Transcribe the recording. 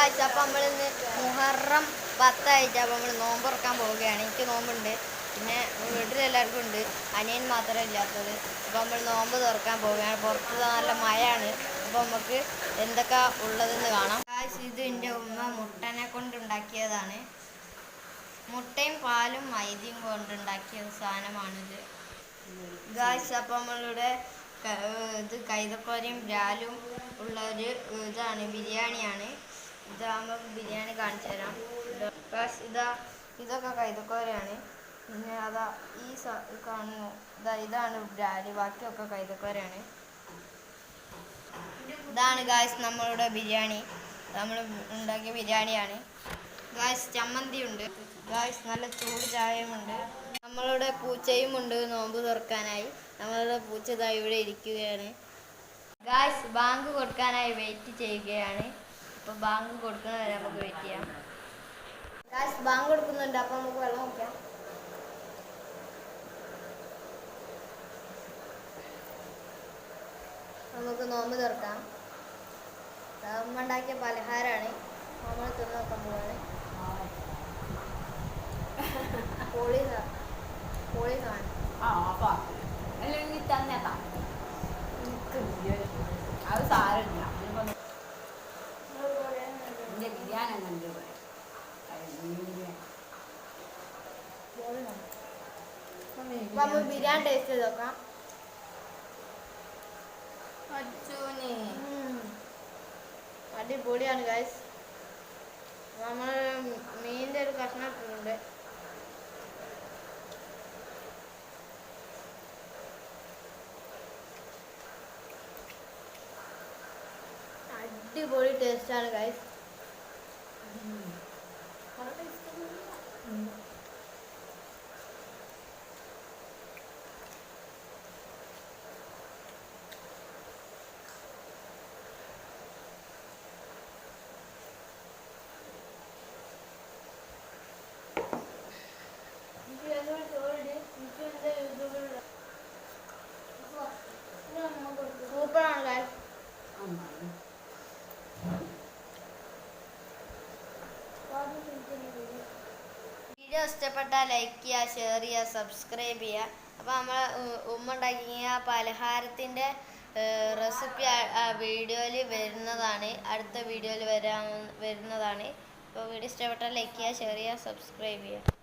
Guys അപ്പം നമ്മളിന്ന് മുഹറം 10 ആയിട്ട് അപ്പം നമ്മൾ നോമ്പ് തുറക്കാൻ പോവുകയാണ്. എനിക്ക് നോമ്പുണ്ട്, പിന്നെ വീട്ടിലെല്ലാവർക്കും ഉണ്ട്, അനിയൻ മാത്രമേ ഇല്ലാത്തത്. അപ്പം നമ്മൾ നോമ്പ് തുറക്കാൻ പോവുകയാണ്. പുറത്ത് നല്ല മഴയാണ്. അപ്പം നമുക്ക് എന്തൊക്കെ ഉള്ളതെന്ന് കാണാം. ഗായ്സ് ഇത് എൻ്റെ ഉമ്മ മുട്ടനെ കൊണ്ടുണ്ടാക്കിയതാണ്. മുട്ടയും പാലും മൈദയും കൊണ്ടുണ്ടാക്കിയ സാധനമാണിത് ഗായ്സ്. അപ്പം നമ്മളുടെ ഇത് കൈതക്കോരയും ബ്രാലും ഉള്ള ഒരു ഇതാണ്, ബിരിയാണിയാണ്. ഇതാകുമ്പോൾ ബിരിയാണി കാണിച്ചു തരാം. ഇതൊക്കെ കൈതക്കോരയാണ്. പിന്നെ അതാ ഈ കാണുന്നു, ഇതാണ് ബ്രാല്, ബാക്കിയൊക്കെ കൈതക്കോരയാണ്. ഇതാണ് ഗായ്സ് നമ്മളുടെ ബിരിയാണി, നമ്മൾ ഉണ്ടാക്കിയ ബിരിയാണിയാണ് ഗായ്സ്. ചമ്മന്തി ഉണ്ട് ഗായ്സ്, നല്ല ചൂട് ചായയുമുണ്ട്. നമ്മളുടെ പൂച്ചയും ഉണ്ട് നോമ്പ് തുറക്കാനായി. നമ്മളുടെ പൂച്ച ദാ ഇവിടെ ഇരിക്കുകയാണ് ഗായ്സ്. ബാങ്ക് കൊടുക്കാനായി വെയിറ്റ് ചെയ്യുകയാണ്. അപ്പോൾ ബാങ്ക് കൊടുക്കുന്ന വരെ നമുക്ക് വെയിറ്റ് ചെയ്യാം ഗായ്സ്. ബാങ്ക് കൊടുക്കുന്നുണ്ട്, അപ്പോൾ നമുക്ക് വെള്ളം കുടിക്കാം. നമുക്ക് നോമ്പ് തുറക്കാം. അമ്മ ഉണ്ടാക്കിയ പലഹാരമാണ്, നമ്മൾ തിന്ന് നോക്കാൻ പോവാണ്. പൊളി സാധനം. അത് സാരമില്ല, എൻ്റെ ബിരിയാണി കണ്ടു. നമ്മൾ ബിരിയാണി ടേസ്റ്റ് ചെയ്ത് നോക്കാം. അടിപൊളിയാണ് ഗൈസ്. നമ്മൾ മീനിൻ്റെ ഒരു കഷ്ണം ഇട്ടിട്ടുണ്ട്. അടിപൊളി ടേസ്റ്റാണ് ഗൈസ്. സൂപ്പറാണ് ഗൈസ്. വീഡിയോ ഇഷ്ടപ്പെട്ടാൽ ലൈക്ക് ചെയ്യുക, ഷെയർ ചെയ്യുക, സബ്സ്ക്രൈബ് ചെയ്യുക. അപ്പോൾ നമ്മൾ ഉമ്മ ഉണ്ടാക്കിയ പലഹാരത്തിൻ്റെ റെസിപ്പി വീഡിയോയിൽ വരുന്നതാണ്, അടുത്ത വീഡിയോയിൽ വരുന്നതാണ്. അപ്പോൾ വീഡിയോ ഇഷ്ടപ്പെട്ടാൽ ലൈക്ക് ചെയ്യുക, ഷെയർ ചെയ്യുക, സബ്സ്ക്രൈബ് ചെയ്യുക.